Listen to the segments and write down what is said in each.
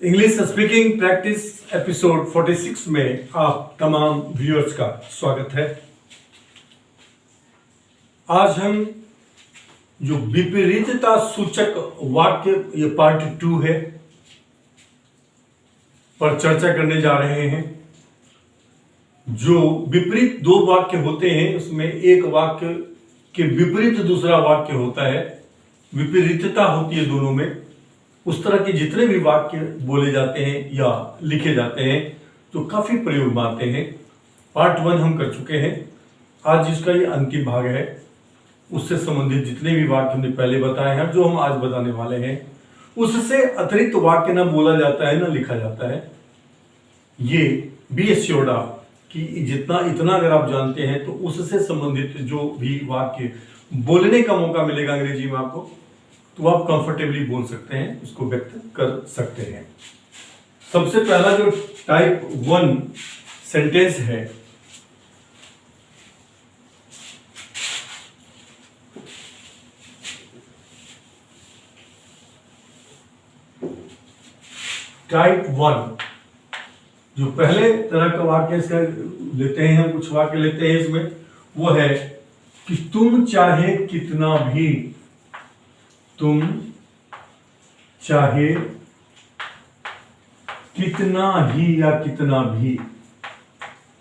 English speaking practice episode 46 में आप तमाम व्यूअर्स का स्वागत है। आज हम जो विपरीतता सूचक वाक्य, ये पार्ट 2 है, पर चर्चा करने जा रहे हैं। जो विपरीत दो वाक्य होते हैं, उसमें एक वाक्य के विपरीत दूसरा वाक्य होता है, विपरीतता होती है दोनों में। उस तरह के जितने भी वाक्य बोले जाते हैं या लिखे जाते हैं तो काफी प्रयोग में आते हैं। पार्ट 1 हम कर चुके हैं, आज जिसका ये अंतिम भाग है। उससे संबंधित जितने भी वाक्य हमने पहले बताए हैं, जो हम आज बताने वाले हैं, उससे अतिरिक्त वाक्य ना बोला जाता है ना लिखा जाता है। ये बी एश्योर्ड आप कि जितना इतना अगर आप जानते हैं तो उससे संबंधित जो भी वाक्य बोलने का मौका मिलेगा अंग्रेजी में आपको, तो आप कंफर्टेबली बोल सकते हैं, उसको व्यक्त कर सकते हैं। सबसे पहला जो टाइप 1 सेंटेंस है, टाइप 1 जो पहले तरह का वाक्य इसका लेते हैं, हम कुछ वाक्य लेते हैं इसमें, वो है कि तुम चाहे कितना भी, तुम चाहे कितना ही या कितना भी,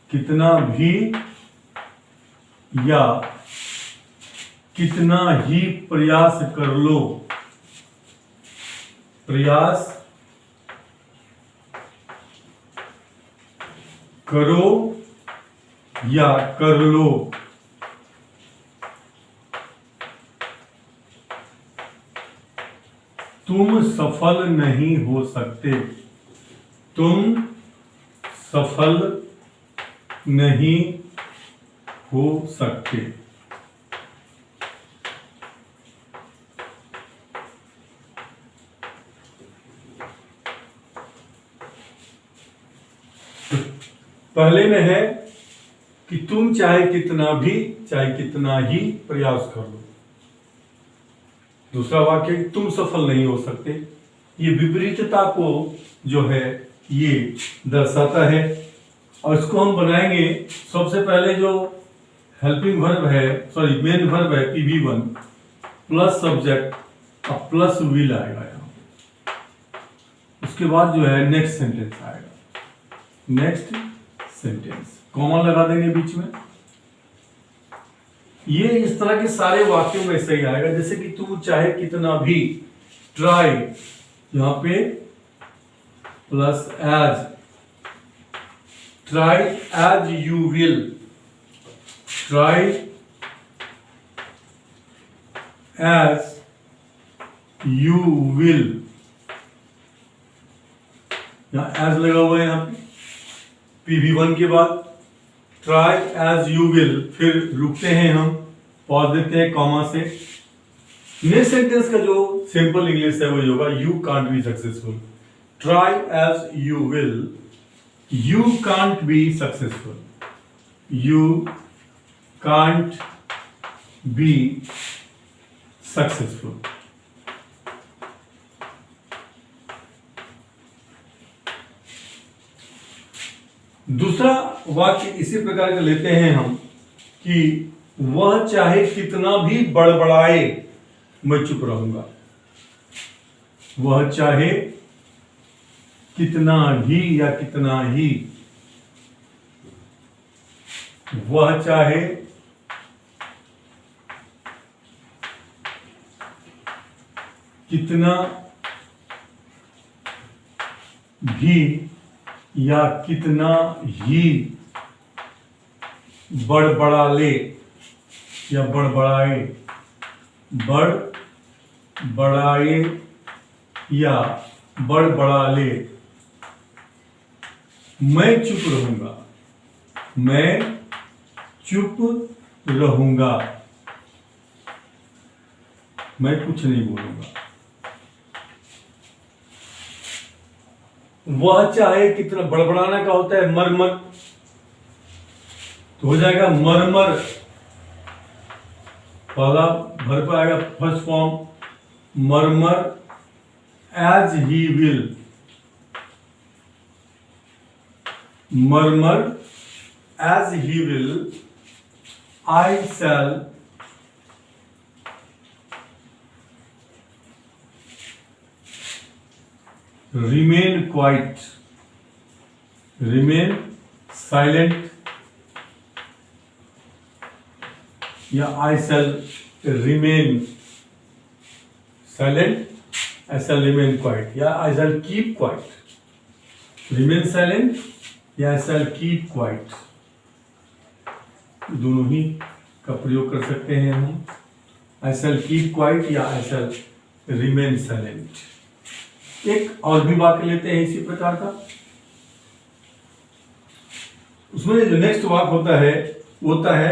कितना भी या कितना ही प्रयास कर लो, प्रयास करो या कर लो, तुम सफल नहीं हो सकते, तुम सफल नहीं हो सकते। पहले में है कि तुम चाहे कितना भी, चाहे कितना ही प्रयास कर लो। दूसरा वाक्य, तुम सफल नहीं हो सकते। ये विपरीतता को जो है ये दर्शाता है, और इसको हम बनाएंगे। सबसे पहले जो हेल्पिंग वर्ब है, सॉरी मेन वर्ब है PV1 प्लस सब्जेक्ट और प्लस विल आएगा यहाँ। उसके बाद जो है नेक्स्ट सेंटेंस आएगा, नेक्स्ट सेंटेंस, कॉमा लगा देंगे बीच में। ये इस तरह के सारे वाक्यों में सही आएगा। जैसे कि तू चाहे कितना भी, ट्राई यहां पे plus as, try as you will, try as you will, यहां एज लगा हुआ है यहां पे PV1 के बाद ट्राई एज यू विल, फिर रुकते हैं हम, पॉज देते हैं कॉमा से। नेक्स्ट सेंटेंस का जो सिंपल इंग्लिश है वो होगा you can't be successful. Try as you will, you can't be successful, you can't be successful. दूसरा वाक्य इसी प्रकार का लेते हैं हम कि वह चाहे कितना भी बड़बड़ाए मैं चुप रहूंगा। वह चाहे कितना भी या कितना ही, वह चाहे कितना भी या कितना ही बड़बड़ा ले या बड़बड़ाए, बड़बड़ाए या बड़बड़ा ले, मैं चुप रहूंगा, मैं चुप रहूंगा, मैं कुछ नहीं बोलूंगा। वह चाहे कितना, बड़बड़ाना का होता है मरमर, तो हो जाएगा मरमर, पहला वर्ब आएगा first form, murmur as he will, murmur as he will, I shall remain quiet, remain silent, या I shall remain silent, I shall remain quiet, या I shall keep quiet, remain silent या I shall keep quiet, दोनों ही का प्रयोग कर सकते हैं हम। I shall keep quiet या I shall remain silent। एक और भी वाक्य लेते हैं इसी प्रकार का। उसमें जो नेक्स्ट वाक्य होता है वो होता है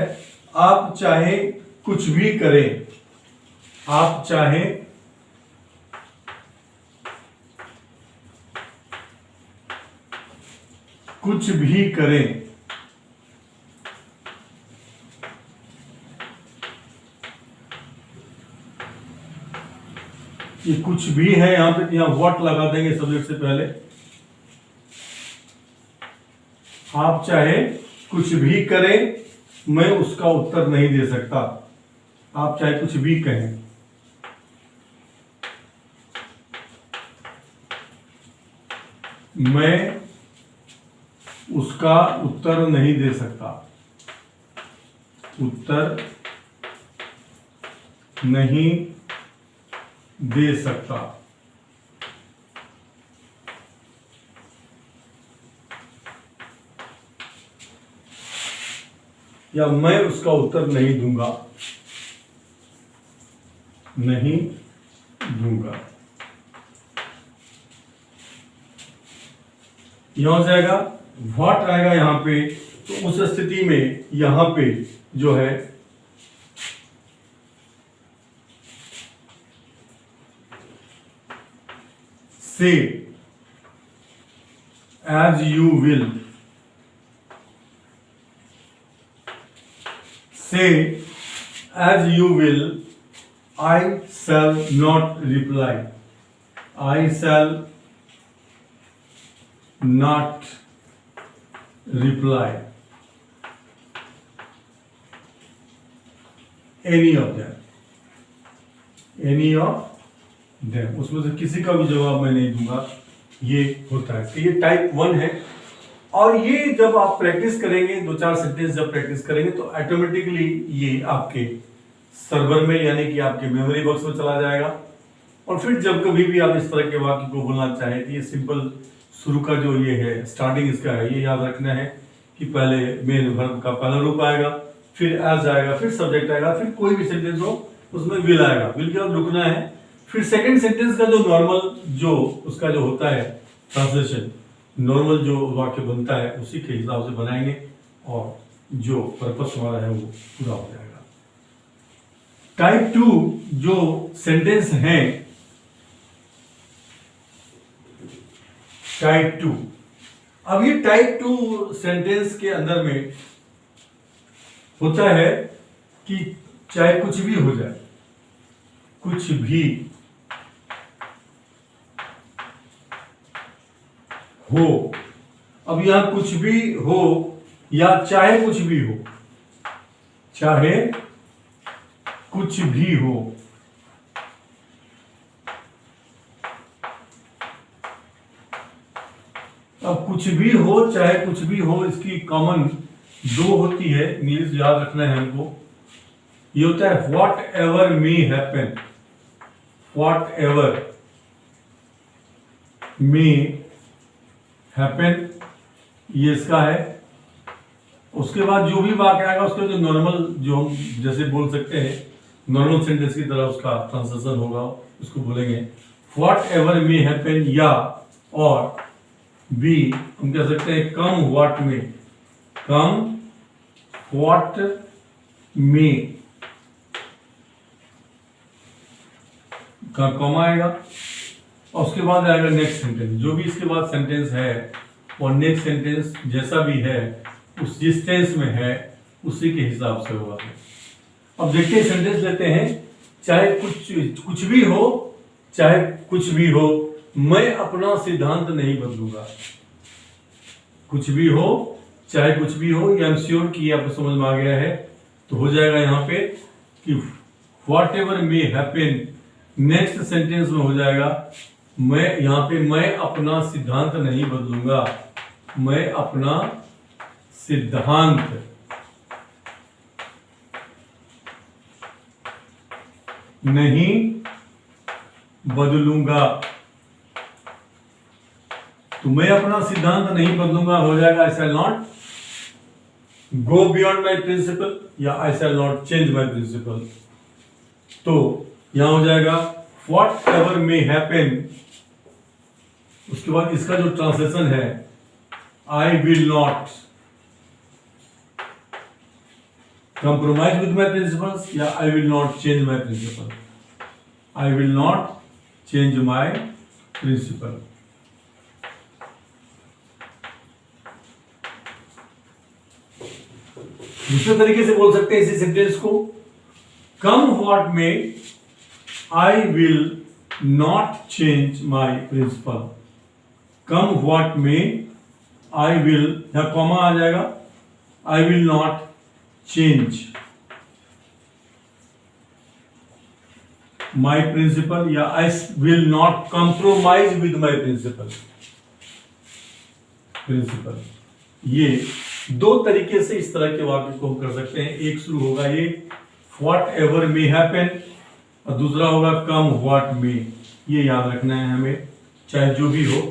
आप चाहे कुछ भी करें, आप चाहे कुछ भी करें, ये कुछ भी है, यहां पे यहां व्हाट लगा देंगे सब्जेक्ट से पहले। आप चाहे कुछ भी करें, मैं उसका उत्तर नहीं दे सकता। आप चाहे कुछ भी कहें, मैं उसका उत्तर नहीं दे सकता, उत्तर नहीं दे सकता। या मैं उसका उत्तर नहीं दूंगा, नहीं दूंगा। यहां हो जाएगा व्हाट आएगा यहां पे, तो उस स्थिति में यहां पे जो है से as you will, say as you will, I shall not reply, I shall not reply any of them, any of them, उसमें से किसी का भी जवाब मैं नहीं दूंगा, ये होता है। तो ये टाइप 1 है। और ये जब आप प्रैक्टिस करेंगे, 2-4 सेंटेंस जब प्रैक्टिस करेंगे तो ऑटोमेटिकली ये आपके सर्वर में यानी कि आपके मेमोरी बॉक्स में चला जाएगा। और फिर जब कभी भी आप इस तरह के वाक्य को बोलना चाहें तो ये सिंपल शुरू का जो ये है स्टार्टिंग इसका है, ये याद रखना है कि पहले मेन वर्ब का पहला रूप आएगा, फिर एज आएगा, फिर सब्जेक्ट आएगा, फिर कोई भी सेंटेंस हो उसमें विल आएगा, विल के बाद रुकना है। फिर सेकंड सेंटेंस का जो नॉर्मल जो उसका जो होता है ट्रांसलेशन, नॉर्मल जो वाक्य बनता है उसी के हिसाब से बनाएंगे और जो पर्पस हमारा है वो पूरा हो जाएगा। टाइप 2 जो सेंटेंस है, टाइप 2, अब ये टाइप 2 सेंटेंस के अंदर में होता है कि चाहे कुछ भी हो जाए, कुछ भी हो। अब यहां कुछ भी हो या चाहे कुछ भी हो, चाहे कुछ भी हो, अब कुछ भी हो चाहे कुछ भी हो इसकी कॉमन 2 होती है, इंग्लिश याद रखना है हमको। ये होता है what ever may happen, whatever may happen, ये इसका है। उसके बाद जो भी वाक्य आएगा उसके जो नॉर्मल जो हम जैसे बोल सकते हैं नॉर्मल सेंटेंस की तरह उसका ट्रांसलेशन होगा, उसको बोलेंगे व्हाट एवर मे हैपन, या और बी हम कह सकते हैं कम व्हाट मे, कम व्हाट मे का कॉमा आएगा और उसके बाद आएगा नेक्स्ट सेंटेंस। जो भी इसके बाद सेंटेंस है और नेक्स्ट सेंटेंस जैसा भी है उस जिस टेंस में है उसी के हिसाब से होगा। अब देखते हैं सेंटेंस लेते हैं। चाहे कुछ भी हो, चाहे कुछ भी हो, मैं अपना सिद्धांत नहीं बदलूंगा। कुछ भी हो, चाहे कुछ भी हो, ये आई एम श्योर कि ये आपको समझ में आ गया है। तो हो जाएगा यहाँ पे कि what ever may happen, next sentence में हो जाएगा मैं, यहाँ पे मैं अपना सिद्धांत नहीं बदलूंगा, मैं अपना सिद्धांत नहीं बदलूंगा। तो मैं अपना सिद्धांत नहीं बदलूंगा हो जाएगा I shall not go beyond my principle या I shall not change my principle. तो यहां हो जाएगा व्हाट एवर मे हैपन, उसके बाद इसका जो ट्रांसलेशन है I will not compromise with my principles या I will not change my principle, I will not change my principle। दूसरे तरीके से बोल सकते हैं इसी सेंटेंस को, come what may I will not change my principle, come what may I will, यहां कॉमा आ जाएगा, I will not change my principle या I will not compromise with my principle। ये दो तरीके से इस तरह के वाक्य को हम कर सकते हैं। एक शुरू होगा ये व्हाट एवर मे हैपन और दूसरा होगा कम व्हाट मे। ये याद रखना है हमें, चाहे जो भी हो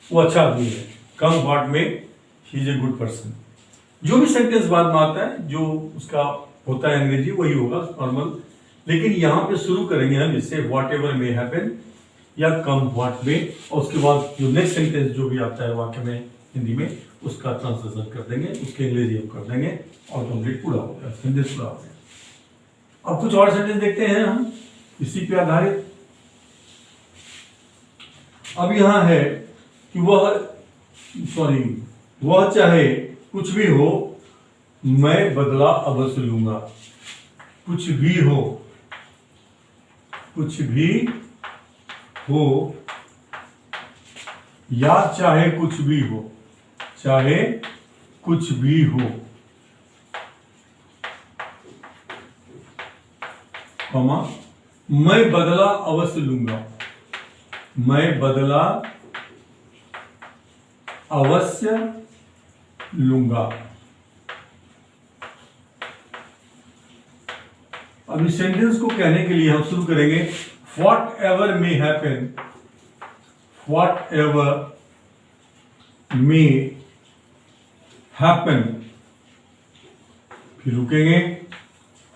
वो अच्छा आदमी है, come what may he is a good person. जो भी सेंटेंस बाद में आता है जो उसका होता है अंग्रेजी वही होगा नॉर्मल, लेकिन यहां पे शुरू करेंगे हम इससे व्हाट एवर मे हैपन या कम व्हाट मे, और उसके बाद जो नेक्स्ट सेंटेंस जो भी आता है वाक्य में हिंदी में उसका ट्रांसलेशन कर देंगे, उसके अंग्रेजी हम कर देंगे और कंप्लीट पूरा हो गया, सेंटेंस पूरा हो गया। अब कुछ और सेंटेंस देखते हैं हम इसी पे आधारित। अब यहां है कि वह चाहे कुछ भी हो मैं बदला अवश्य लूंगा। कुछ भी हो, कुछ भी हो या चाहे कुछ भी हो, चाहे कुछ भी हो, कॉमा मैं बदला अवश्य लूंगा, मैं बदला अवश्य लूंगा। अब इस सेंटेंस को कहने के लिए हम शुरू करेंगे whatever may happen, whatever may happen, फिर रुकेंगे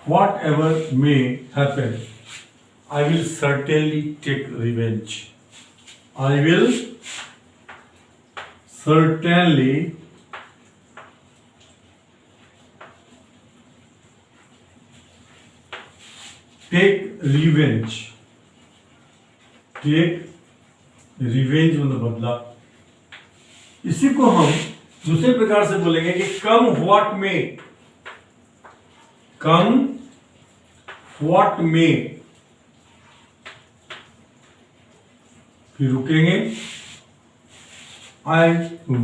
whatever may happen I will certainly take revenge, I will certainly take revenge, take revenge मतलब बदला। इसी को हम दूसरे प्रकार से बोलेंगे कि कम व्हाट में, कम व्हाट में, फिर रुकेंगे I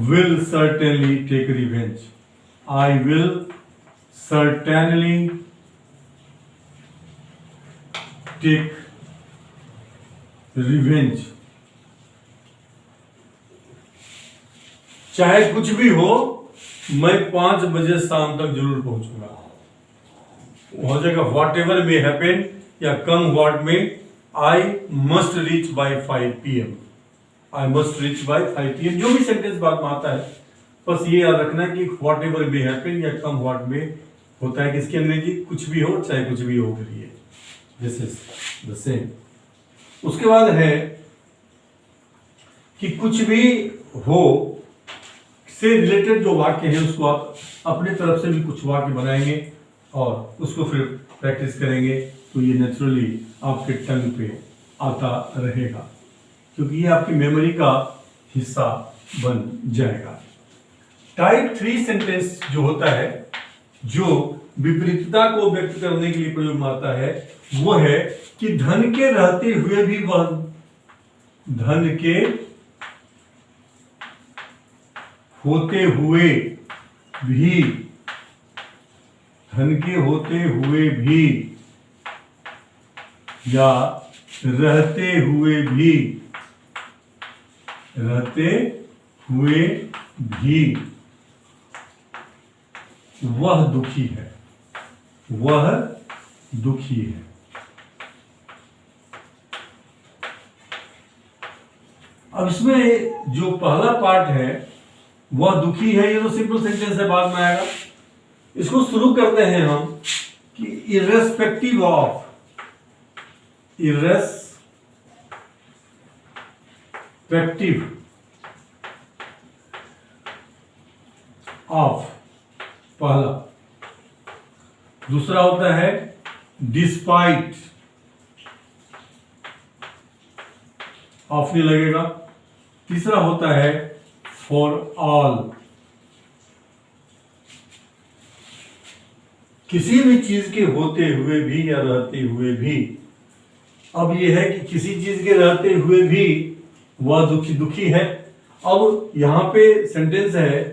will certainly take revenge, I will certainly take revenge। चाहे कुछ भी हो मैं 5 बजे शाम तक जरूर पहुंचूंगा। हो जाएगा व्हाट एवर मे हैपन या come what may I must reach by 5 PM, I must reach by 5 PM। जो भी सेंटेंस बाद में आता है बस ये याद रखना है कि व्हाट एवर मे हैपन या कम व्हाट मे होता है किसकी अंग्रेजी, कुछ भी हो चाहे कुछ भी हो के लिए, दिस इज द सेम। उसके बाद है कि कुछ भी हो से रिलेटेड जो वाक्य है उसको आप अपने तरफ से भी कुछ वाक्य बनाएंगे और उसको फिर प्रैक्टिस करेंगे तो ये नेचुरली आपके टंग पे आता रहेगा, क्योंकि ये आपकी मेमोरी का हिस्सा बन जाएगा। टाइप 3 सेंटेंस जो होता है, जो विपरीतता को व्यक्त करने के लिए प्रयोग में आता है, वो है कि धन के रहते हुए भी वह, धन के होते हुए भी, धन के होते हुए भी या रहते हुए भी, रहते हुए भी वह दुखी है, वह दुखी है। अब इसमें जो पहला पार्ट है वह दुखी है, ये तो सिंपल सेंटेंस है, बाद में आएगा। इसको शुरू करते हैं हम कि इर्रेस्पेक्टिव ऑफ, इर्रेस्पेक्टिव ऑफ पहला, दूसरा होता है डिस्पाइट, ऑफ नहीं लगेगा, तीसरा होता है फॉर ऑल। किसी भी चीज के होते हुए भी या रहते हुए भी, अब यह है कि किसी चीज के रहते हुए भी वह दुखी है। अब यहां पे सेंटेंस है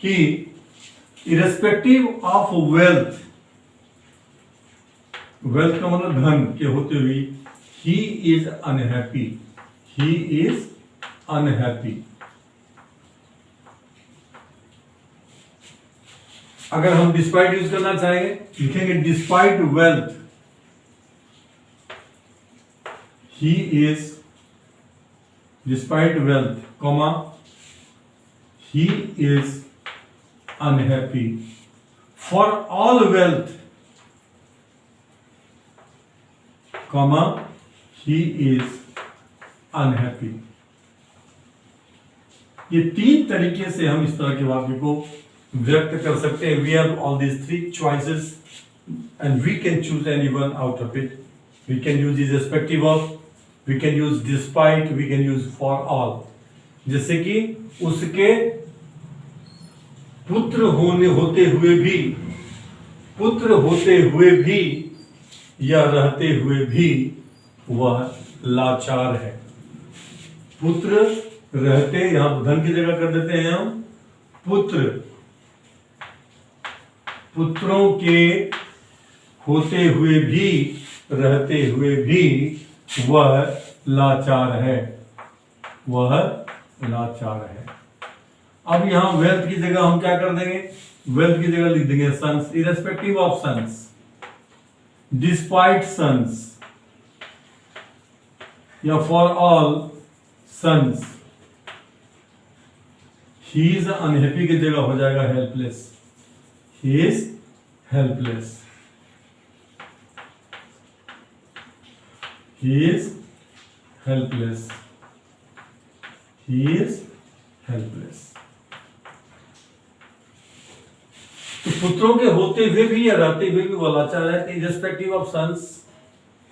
कि इरेस्पेक्टिव ऑफ वेल्थ, वेल्थ का मतलब धन के होते हुए, ही is unhappy, he is unhappy. अगर हम डिस्पाइट यूज करना चाहेंगे, लिखेंगे despite wealth he is, despite wealth comma he is unhappy, for all wealth comma he is unhappy. ये तीन तरीके से हम इस तरह के वाक्य को व्यक्त कर सकते हैं। We have all these three choices and we can choose any one out of it. We can use irrespective of, we can use despite, we can use for all. जैसे कि उसके पुत्र होते हुए भी, पुत्र होते हुए भी या रहते हुए भी वह लाचार है। पुत्र रहते, यहां धन की जगह कर देते हैं हम पुत्र, पुत्रों के होते हुए भी रहते हुए भी वह लाचार है, वह लाचार है। अब यहां वेल्थ की जगह हम क्या कर देंगे, वेल्थ की जगह लिख देंगे sons, irrespective of sons, despite sons या for all sons. He is unhappy की जगह हो जाएगा helpless, he is helpless, he is helpless, he is helpless। तो पुत्रों के होते हुए भी या रहते हुए भी वह लाचार है। irrespective of sons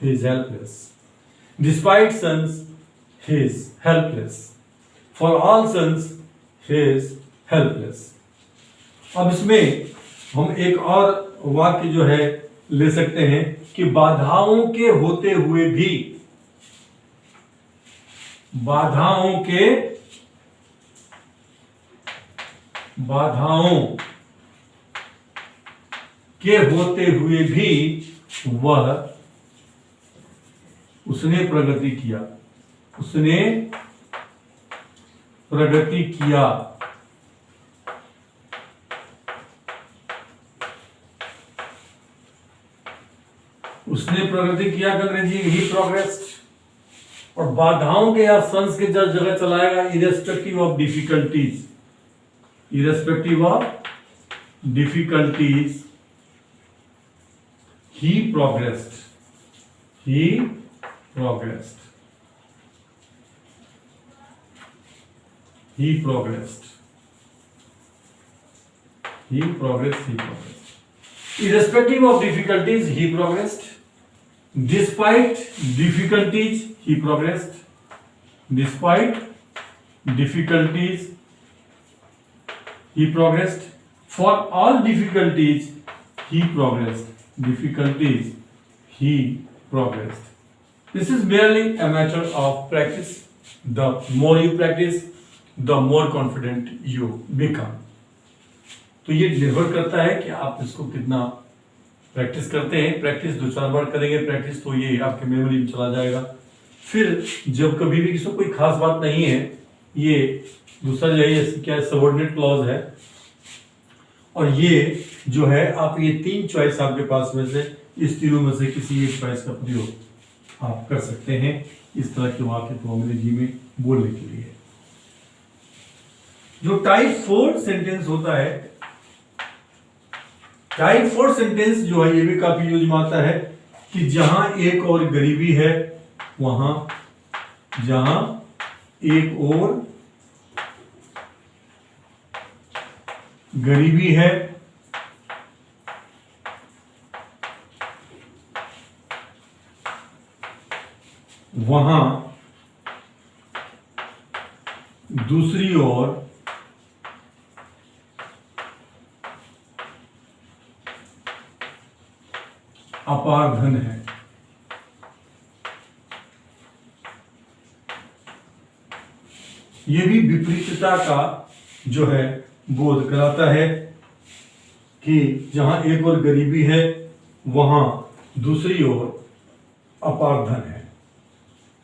he is helpless, despite sons he is helpless, for all sons he is helpless। अब इसमें हम एक और वाक्य जो है ले सकते हैं कि बाधाओं के होते हुए भी, बाधाओं के होते हुए भी वह, उसने प्रगति किया, उसने प्रगति किया, उसने प्रगति किया कर लीजिए, ही प्रोग्रेस्ड। और बाधाओं के या सन्स के जगह चलाएगा irrespective of difficulties, irrespective of difficulties he progressed, he progressed, he progressed, he progressed, he progressed. Irrespective of difficulties he progressed, despite difficulties he progressed, despite difficulties he progressed, for all difficulties he progressed, difficulties he progressed। This is merely a matter of practice. The more you practice, the more confident you become. तो ये निर्भर करता है कि आप इसको कितना practice करते हैं। प्रैक्टिस 2-4 बार करेंगे प्रैक्टिस तो ये आपके मेमोरी में चला जाएगा। फिर जब कभी भी किसी को कोई खास बात नहीं है, ये दूसरा जो है क्या है, सबऑर्डिनेट क्लॉज है। और ये जो है आप ये 3 चॉइस आपके पास में से इस तीनों में से किसी एक चॉइस का प्रयोग आप कर सकते हैं इस तरह के वाक्य को अंग्रेजी में बोलने के लिए। जो टाइप 4 सेंटेंस होता है, टाइप 4 सेंटेंस जो है ये भी काफी यूज में आता है कि जहां एक और गरीबी है वहां, जहां एक और गरीबी है वहां दूसरी ओर अपार धन है। यह भी विपरीतता का जो है बोध कराता है कि जहां एक और गरीबी है वहां दूसरी ओर अपार धन है।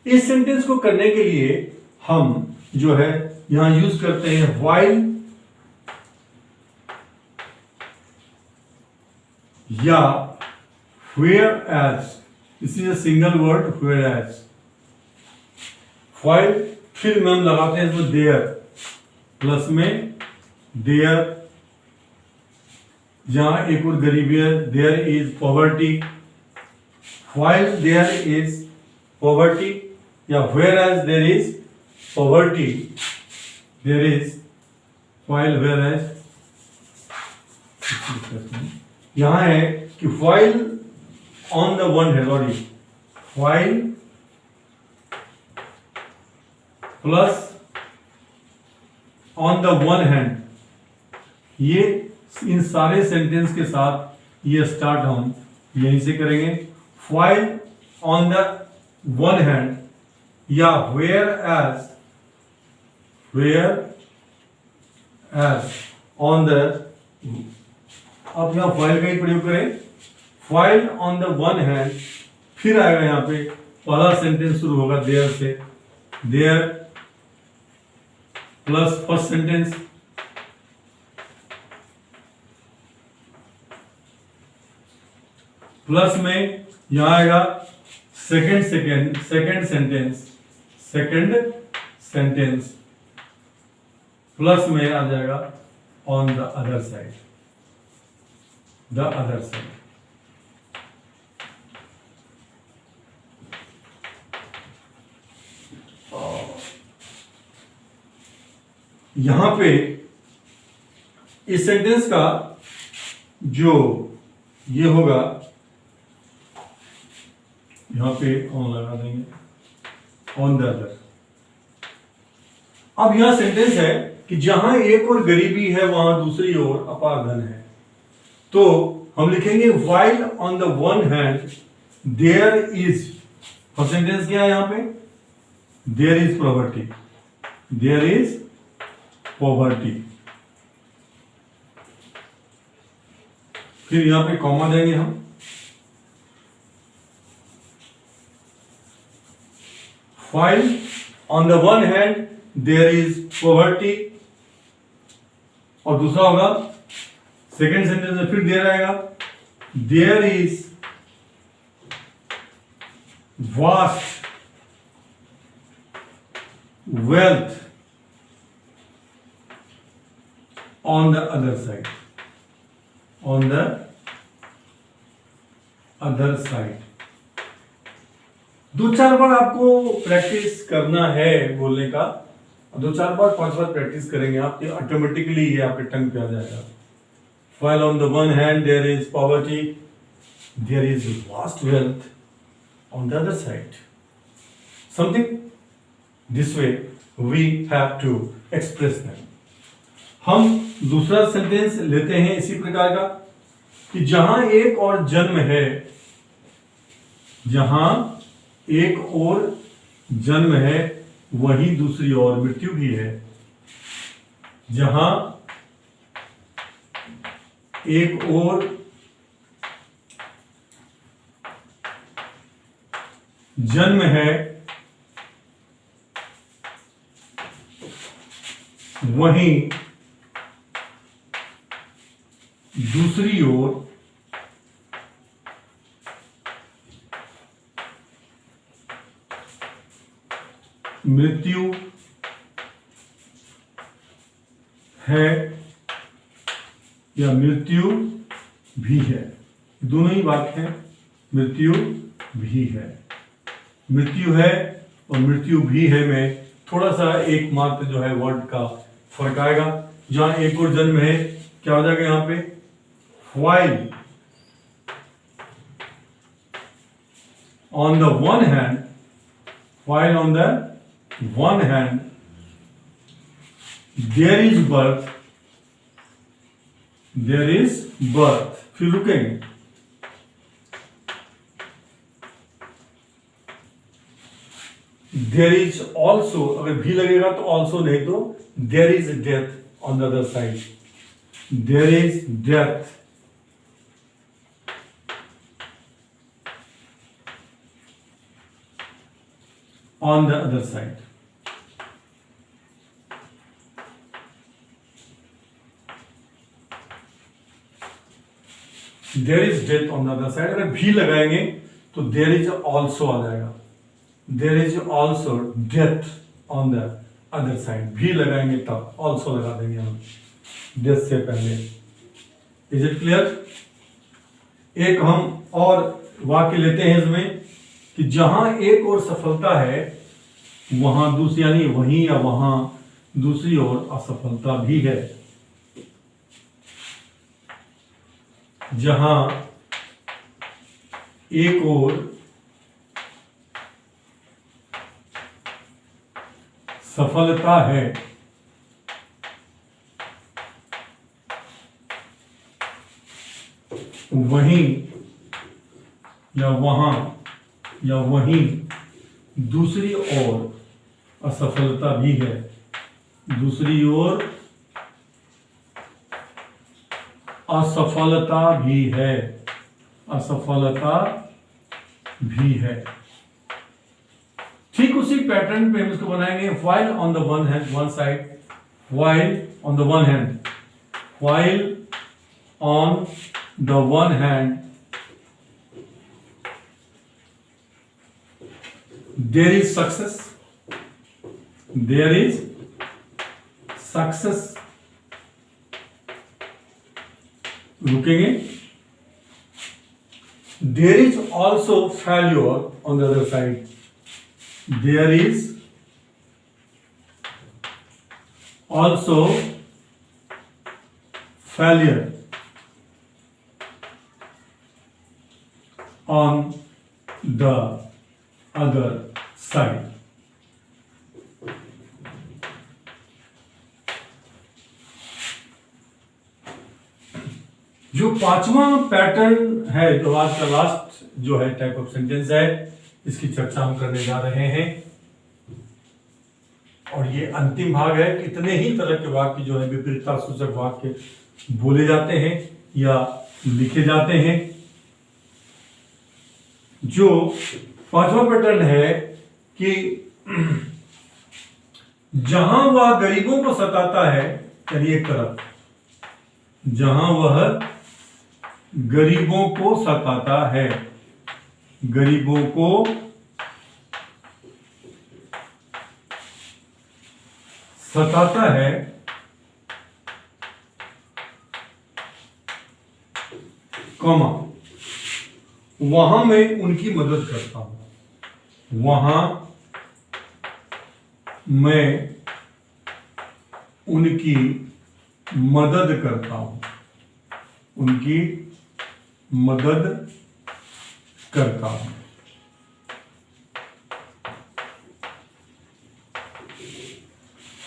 इस सेंटेंस को करने के लिए हम जो है यहां यूज करते हैं व्हाइल या whereas। This is a single word whereas। While फिर में हम लगाते हैं इसमें देयर, प्लस में देयर, जहां एक और गरीबी है there is poverty. While there is poverty या whereas there is poverty, there is while whereas। यहां है कि while on the one hand, sorry while plus on the one hand, ये इन सारे सेंटेंस के साथ ये स्टार्ट हम यहीं से करेंगे। While on the one hand या whereas ऑन द, अब यहां व्हाइल का ही प्रयोग करें। While on the one hand, फिर आएगा यहां पे पहला सेंटेंस शुरू होगा देयर से, there plus first sentence, plus में यहां आएगा सेकंड सेंटेंस, प्लस में आ जाएगा on the other side, the other side. यहां पे इस सेंटेंस का जो ये होगा, यहां पे ऑन लगा देंगे, ऑन द अदर। अब यहां सेंटेंस है कि जहां एक और गरीबी है वहां दूसरी ओर अपार धन है। तो हम लिखेंगे while on the one hand there is, first sentence क्या है यहां पे, there is poverty, there is poverty. फिर यहां पे कॉमा देंगे हम, while on the one hand there is poverty, और दूसरा होगा सेकेंड सेंटेंस में फिर देयर आएगा, there is vast wealth on the other side, on the other side. 2-4 बार आपको प्रैक्टिस करना है बोलने का, 2-4 बार 5 बार प्रैक्टिस करेंगे आप, ये ऑटोमेटिकली ये आपके टंग पे आ जाएगा। While on the one hand there is poverty, there is vast wealth on the other side. Something this way we have to express them. हम दूसरा सेंटेंस लेते हैं इसी प्रकार का कि जहां एक और जन्म है, जहां एक और जन्म है वहीं दूसरी ओर मृत्यु भी है। जहां एक और जन्म है, वहीं दूसरी ओर मृत्यु है या मृत्यु भी है। दोनों ही वाक्य हैं, मृत्यु भी है। मृत्यु है और मृत्यु भी है में थोड़ा सा एक मात्र जो है वर्ड का फर्क आएगा। जहां एक और जन्म है, क्या हो जाएगा यहां पे, while on the one hand, while on the one hand there is birth, there is birth, फिर रुकेंगे, there is also, अगर भी लगेगा तो also नहीं तो there is death on the other side, there is death on the other side. There is death on the other side. अगर भी लगाएंगे तो there is also आ जाएगा, there is also death on the other side. भी लगाएंगे तब also लगा देंगे हम death से पहले। Is it clear? एक हम और वाक्य लेते हैं इसमें कि जहां एक और सफलता है वहां दूसरी, यानी वहीं या वहां दूसरी ओर असफलता भी है। जहां एक और सफलता है वहीं या वहां या वहीं दूसरी ओर असफलता भी है, दूसरी ओर असफलता भी है, असफलता भी है। ठीक उसी पैटर्न पे हम इसको बनाएंगे। while on the one hand, one side, while on the one hand, while on the one hand there is success, there is success, रुकेंगे, there is also failure on the other side, there is also failure on the other side. जो पांचवा pattern है, जो आज का last जो है type of sentence है, इसकी चर्चा हम करने जा रहे हैं। और ये अंतिम भाग है। कितने ही तरह के वाक्य जो है विपरीतता सूचक वाक्य बोले जाते हैं या लिखे जाते हैं। जो पांचवा पैटर्न है कि जहां वह गरीबों को सताता है, यानी एक तरफ जहां वह गरीबों को सताता है, गरीबों को सताता है, कॉमा वहां मैं उनकी मदद करता हूं, वहां मैं उनकी मदद करता हूं, उनकी मदद करता हूं।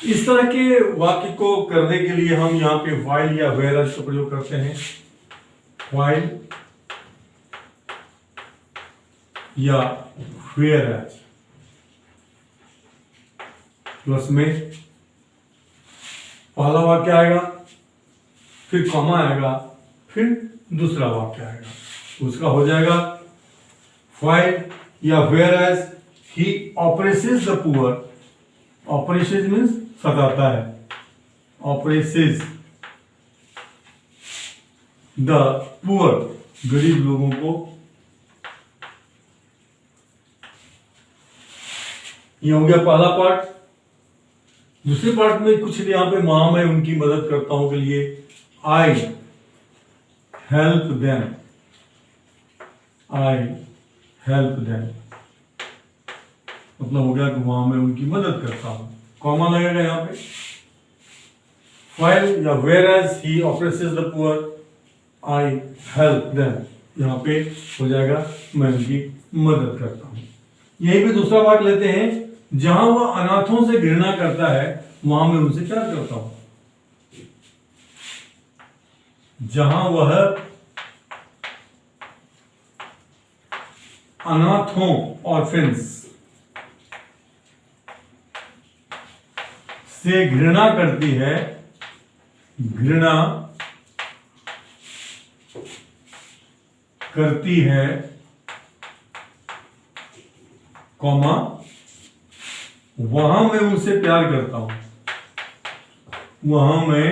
इस तरह के वाक्य को करने के लिए हम यहां पे while या whereas का प्रयोग करते हैं। while या whereas प्लस में पहला वाक्य आएगा, फिर कॉमा आएगा, फिर दूसरा वाक्य आएगा। उसका हो जाएगा व्हाइल या whereas he oppresses the poor. Oppresses means सताता है, ऑपरेसेस द पुअर गरीब लोगों को। ये हो गया पहला पार्ट। दूसरे पार्ट में कुछ यहां पे वहां मैं उनकी मदद करता हूं के लिए आई हेल्प देम, आई हेल्प देम मतलब हो गया कि वहां मैं उनकी मदद करता हूं। कॉमा लगेगा यहां पे। व्हाइल या whereas he oppresses the poor I help them, यहां पे हो जाएगा मैं उनकी मदद करता हूं। यही पे दूसरा वाक्य लेते हैं, जहां वह अनाथों से घृणा करता है वहां मैं उनसे प्यार करता हूं। जहां वह अनाथों ऑर्फेन्स से घृणा करती है, घृणा करती है, कॉमा वहां मैं उनसे प्यार करता हूं, वहां मैं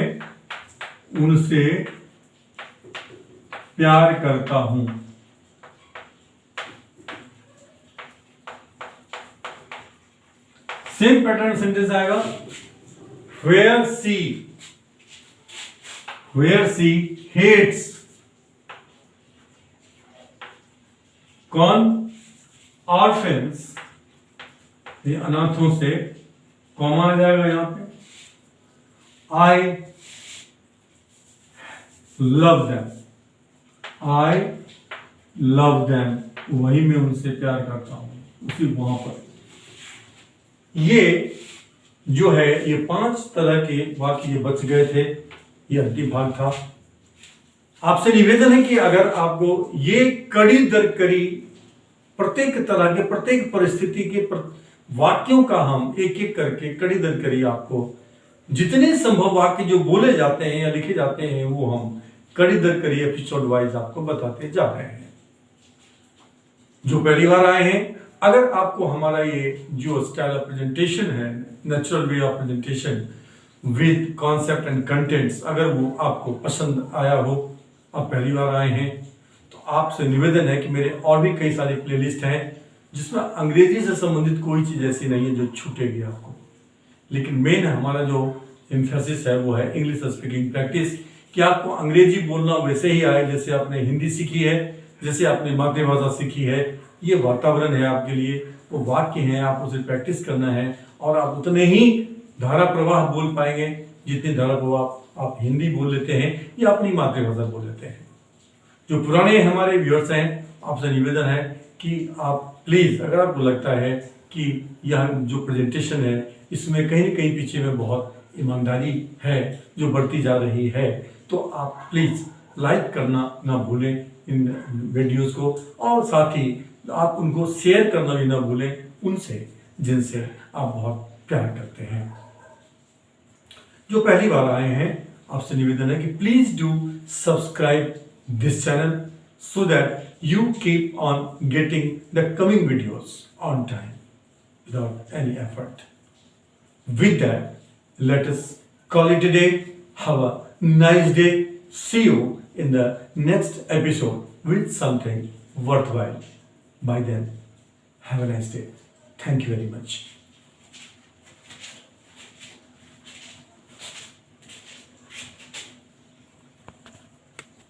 उनसे प्यार करता हूं। सेम पैटर्न सेंटेंस आएगा, वेयर सी हेट्स, कौन, ऑर्फेन्स, ये अनाथों से, कॉमा आ जाएगा यहां पे, I love them, I love them, वही मैं उनसे प्यार करता हूं, उसी वहां पर। ये जो है ये 5 तरह के वाक्य ये बच गए थे, ये अंतिम भाग था। आपसे निवेदन है कि अगर आपको ये कड़ी दर कड़ी प्रत्येक तरह के प्रत्येक परिस्थिति के वाक्यों का हम एक एक करके कड़ी दर कड़ी आपको जितने संभव वाक्य जो बोले जाते हैं या लिखे जाते हैं वो हम कड़ी दर कड़ी एपिसोड वाइज आपको बताते जा रहे हैं। जो पहली बार आए हैं, अगर आपको हमारा ये जो स्टाइल ऑफ प्रेजेंटेशन है, natural way of presentation with concept and contents, अगर वो आपको पसंद आया हो, आप पहली बार आए हैं, तो आपसे निवेदन है कि मेरे और भी कई सारी प्लेलिस्ट हैं जिसमें अंग्रेजी से संबंधित कोई चीज़ ऐसी नहीं है जो छूटेगी आपको। लेकिन मेन हमारा जो एम्फेसिस है वो है इंग्लिश स्पीकिंग प्रैक्टिस, कि आपको अंग्रेजी बोलना वैसे ही आए जैसे आपने हिंदी सीखी है, जैसे आपने मातृभाषा सीखी है। ये वातावरण है आपके लिए, वो वाक्य हैं, आप उसे प्रैक्टिस करना है और आप उतने ही धारा प्रवाह बोल पाएंगे जितनी धारा प्रवाह आप हिंदी बोल लेते हैं या अपनी मातृभाषा बोल लेते हैं। जो पुराने हमारे व्यूअर्स हैं, आपसे निवेदन है कि आप प्लीज़, अगर आपको लगता है कि यह जो प्रेजेंटेशन है इसमें कहीं न कहीं पीछे में बहुत ईमानदारी है जो बढ़ती जा रही है, तो आप प्लीज़ लाइक करना ना भूलें इन वीडियोस को, और साथ ही आप उनको शेयर करना भी ना भूलें उनसे जिनसे आप बहुत प्यार करते हैं। जो पहली बार आए हैं, आपसे निवेदन है कि please do subscribe this channel so that you keep on getting the coming videos on time without any effort. With that, let us call it a day. Have a nice day. See you in the next episode with something worthwhile. By then, have a nice day. Thank you very much.